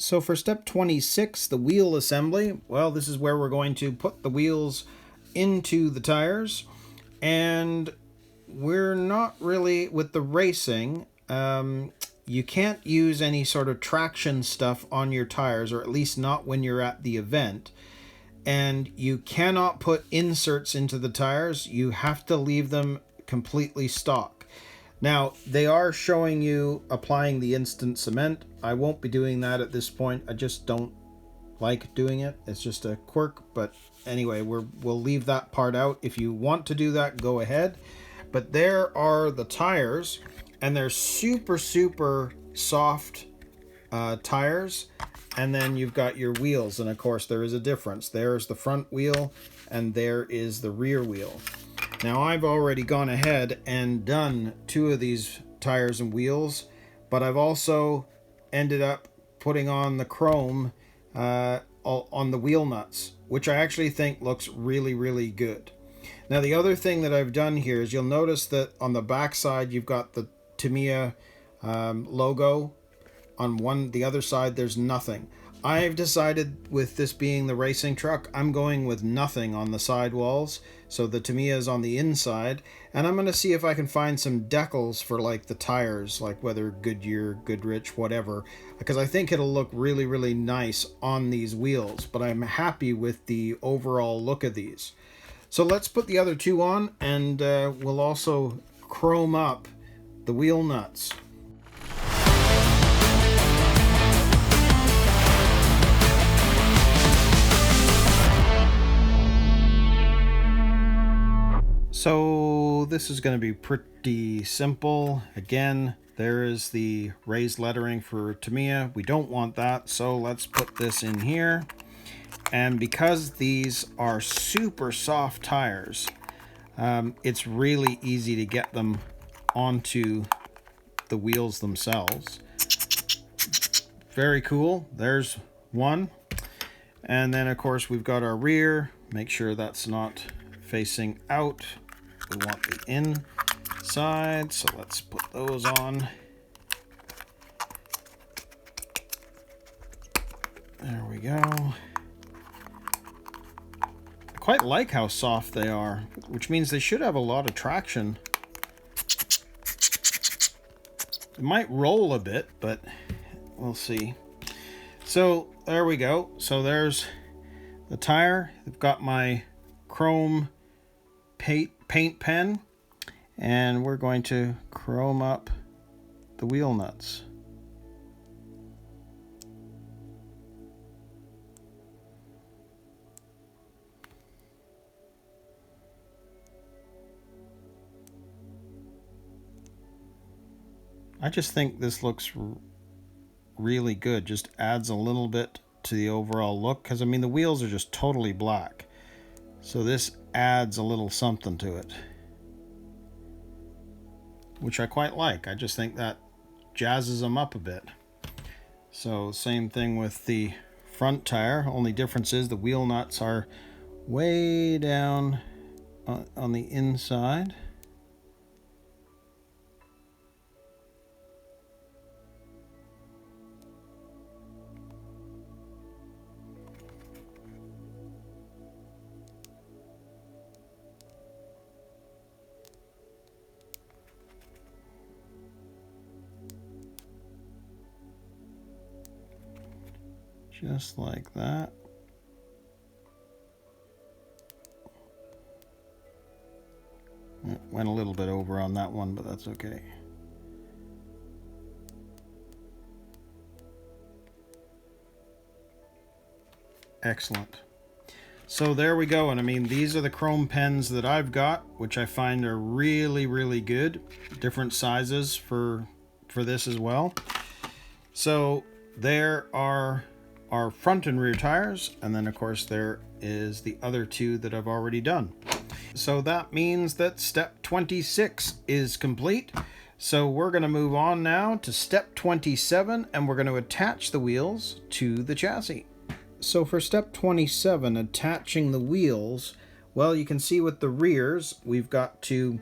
So for step 26, the wheel assembly, well, this is where we're going to put the wheels into the tires. And we're not really, with the racing, you can't use any sort of traction stuff on your tires, or at least not when you're at the event. And you cannot put inserts into the tires. You have to leave them completely stock. Now, they are showing you applying the instant cement. I won't be doing that at this point. I just don't like doing it. It's just a quirk. But anyway, we'll leave that part out. If you want to do that, go ahead. But there are the tires, and they're super, super soft tires. And then you've got your wheels, and of course there is a difference. There's the front wheel, and there is the rear wheel. Now I've already gone ahead and done 2 of these tires and wheels, but I've also ended up putting on the chrome on the wheel nuts, which I actually think looks really, really good. Now the other thing that I've done here is you'll notice that on the back side you've got the Tamiya logo. On the other side there's nothing. I've decided, with this being the racing truck, I'm going with nothing on the sidewalls. So the Tamiya is on the inside, and I'm going to see if I can find some decals for like the tires, like whether Goodyear, Goodrich, whatever, because I think it'll look really, really nice on these wheels. But I'm happy with the overall look of these. So let's put the other 2 on, and we'll also chrome up the wheel nuts. So this is going to be pretty simple. Again, there is the raised lettering for Tamiya. We don't want that, so let's put this in here. And because these are super soft tires, it's really easy to get them onto the wheels themselves. Very cool. There's one. And then of course we've got our rear. Make sure that's not facing out. We want the inside, so let's put those on. There we go. I quite like how soft they are, which means they should have a lot of traction. It might roll a bit, but we'll see. So there we go. So there's the tire. I've got my chrome paint pen, and we're going to chrome up the wheel nuts. I just think this looks really good. Just adds a little bit to the overall look, because I mean the wheels are just totally black. So this adds a little something to it, which I quite like. I just think that jazzes them up a bit. So same thing with the front tire. Only difference is the wheel nuts are way down on the inside. Just like that. Went a little bit over on that one, but that's okay. Excellent. So there we go. And I mean, these are the chrome pens that I've got, which I find are really, really good. Different sizes for this as well. So there are our front and rear tires, and then of course there is the other 2 that I've already done. So that means that step 26 is complete. So we're going to move on now to step 27, and we're going to attach the wheels to the chassis. So for step 27, attaching the wheels, well, you can see with the rears we've got to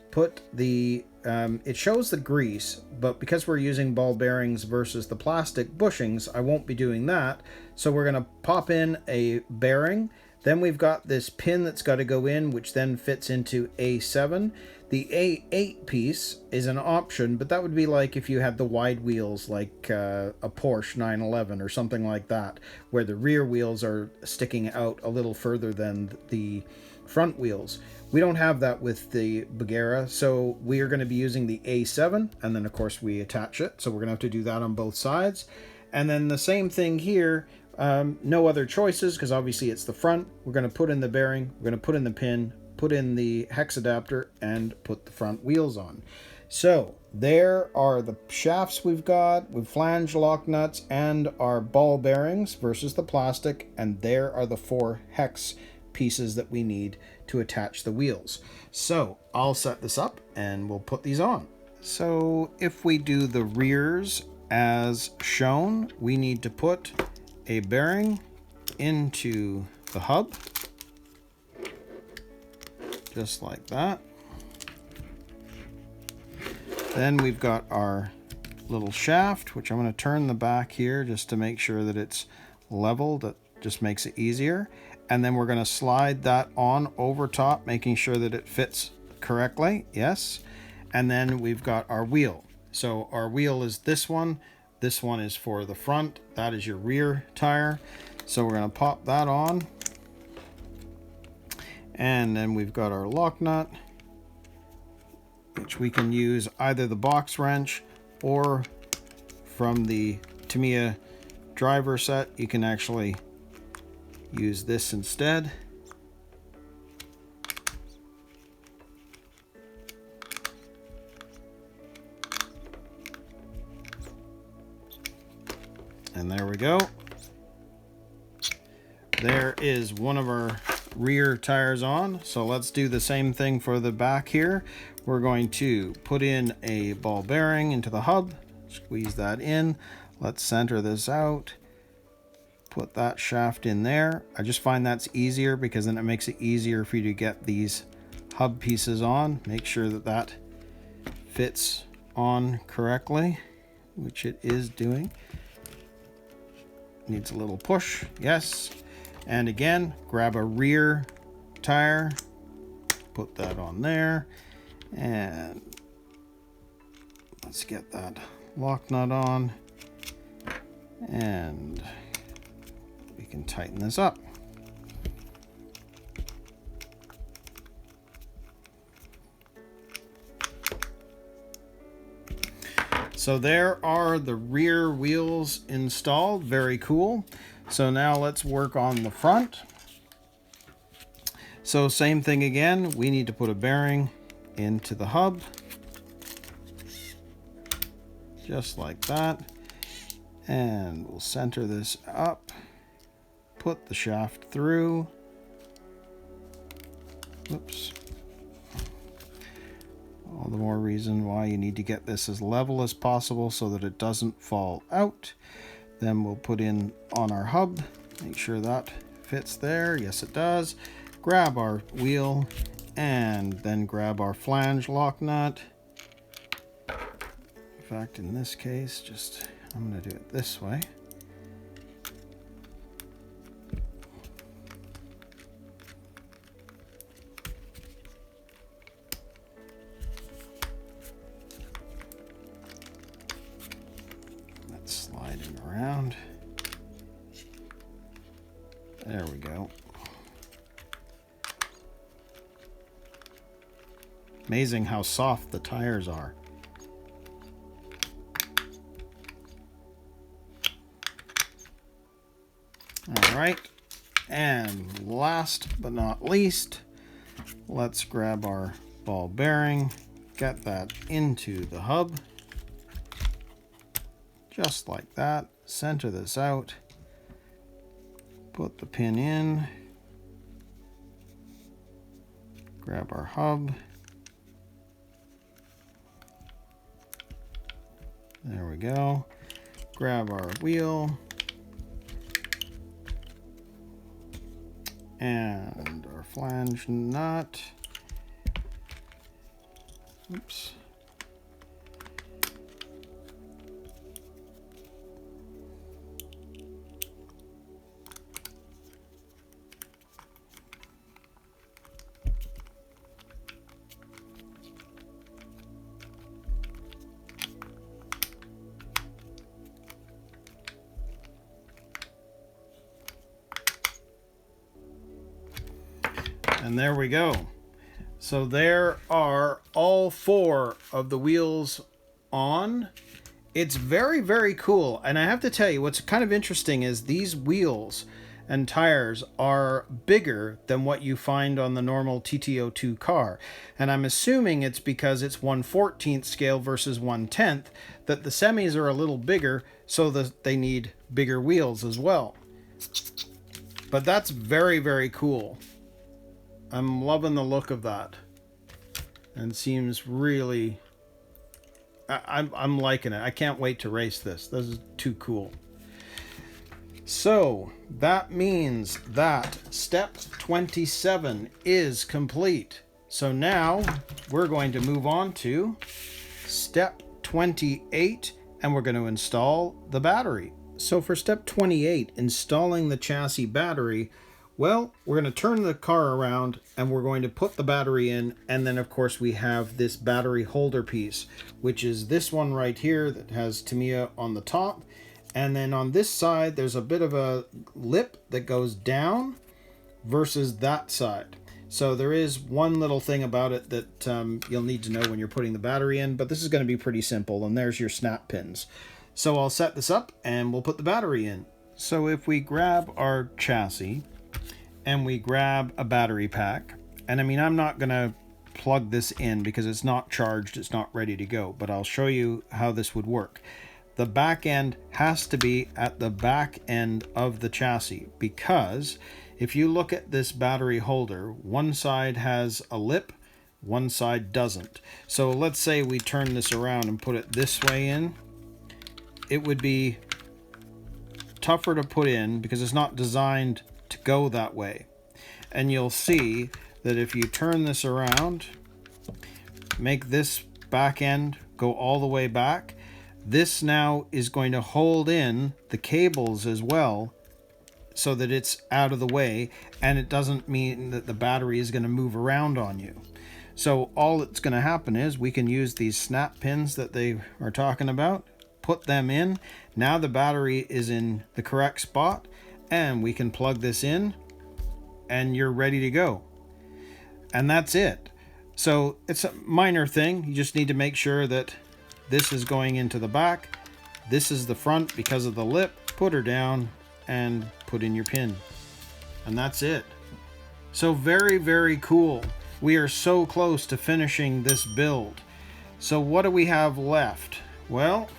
put the it shows the grease, but because we're using ball bearings versus the plastic bushings, I won't be doing that. So we're going to pop in a bearing. Then we've got this pin that's got to go in, which then fits into A7. The A8 piece is an option, but that would be like if you had the wide wheels, like a Porsche 911 or something like that, where the rear wheels are sticking out a little further than the front wheels. We don't have that with the Buggyra, so we are going to be using the A7, and then of course we attach it, so we're going to have to do that on both sides. And then the same thing here. No other choices, because obviously it's the front. We're going to put in the bearing, we're going to put in the pin, put in the hex adapter, and put the front wheels on. So there are the shafts we've got with flange lock nuts and our ball bearings versus the plastic, and there are the 4 hex pieces that we need to attach the wheels. So I'll set this up and we'll put these on. So if we do the rears as shown, we need to put a bearing into the hub, just like that. Then we've got our little shaft, which I'm going to turn the back here just to make sure that it's level. That just makes it easier. And then we're going to slide that on over top, making sure that it fits correctly. Yes. And then we've got our wheel. So our wheel is this one. This one is for the front. That is your rear tire. So we're going to pop that on. And then we've got our lock nut, which we can use either the box wrench or from the Tamiya driver set. You can actually use this instead. And there we go. There is one of our rear tires on. So let's do the same thing for the back here. We're going to put in a ball bearing into the hub, squeeze that in. Let's center this out. Put that shaft in there. I just find that's easier because then it makes it easier for you to get these hub pieces on. Make sure that that fits on correctly, which it is doing. Needs a little push, yes. And again, grab a rear tire, put that on there, and let's get that lock nut on, and we can tighten this up. So there are the rear wheels installed. Very cool. So now let's work on the front. So same thing again. We need to put a bearing into the hub. Just like that. And we'll center this up. Put the shaft through. Oops. All the more reason why you need to get this as level as possible so that it doesn't fall out. Then we'll put in on our hub, make sure that fits there. Yes, it does. Grab our wheel and then grab our flange lock nut. In fact, in this case, I'm going to do it this way. Sliding around. There we go. Amazing how soft the tires are. All right, and last but not least, let's grab our ball bearing, get that into the hub. Just like that. Center this out. Put the pin in. Grab our hub. There we go. Grab our wheel. And our flange nut. Oops. And there we go. So there are all 4 of the wheels on. It's very, very cool. And I have to tell you, what's kind of interesting is these wheels and tires are bigger than what you find on the normal TT02 car. And I'm assuming it's because it's 1/14th scale versus 1/10th that the semis are a little bigger, so that they need bigger wheels as well. But that's very, very cool. I'm loving the look of that. And seems really... I'm liking it. I can't wait to race this. This is too cool. So that means that step 27 is complete. So now we're going to move on to step 28, and we're going to install the battery. So for step 28, installing the chassis battery, well, we're going to turn the car around and we're going to put the battery in, and then of course we have this battery holder piece, which is this one right here that has Tamiya on the top. And then on this side, there's a bit of a lip that goes down versus that side. So there is one little thing about it that you'll need to know when you're putting the battery in, but this is going to be pretty simple. And there's your snap pins. So I'll set this up and we'll put the battery in. So if we grab our chassis and we grab a battery pack, and I mean, I'm not going to plug this in because it's not charged, it's not ready to go, but I'll show you how this would work. The back end has to be at the back end of the chassis, because if you look at this battery holder, one side has a lip, one side doesn't. So let's say we turn this around and put it this way in. It would be tougher to put in because it's not designed to go that way. And you'll see that if you turn this around, make this back end go all the way back, this now is going to hold in the cables as well so that it's out of the way, and it doesn't mean that the battery is going to move around on you. So all that's going to happen is we can use these snap pins that they are talking about, put them in. Now the battery is in the correct spot, and we can plug this in and you're ready to go. And that's it. So it's a minor thing. You just need to make sure that this is going into the back. This is the front because of the lip. Put her down and put in your pin. And that's it. So very, very cool. We are so close to finishing this build. So what do we have left? Well,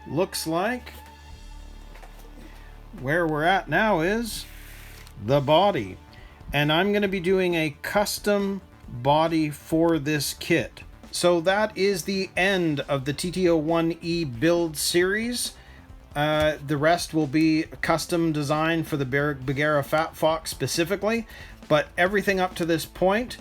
looks like where we're at now is the body. And I'm going to be doing a custom body for this kit. So that is the end of the TT01e build series. The rest will be custom design for the Buggyra Fat Fox specifically, but everything up to this point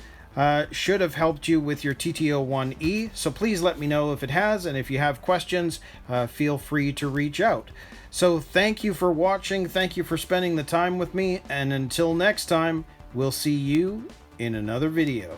should have helped you with your TT01e. So please let me know if it has, and if you have questions, feel free to reach out. So thank you for watching, thank you for spending the time with me, and until next time, we'll see you in another video.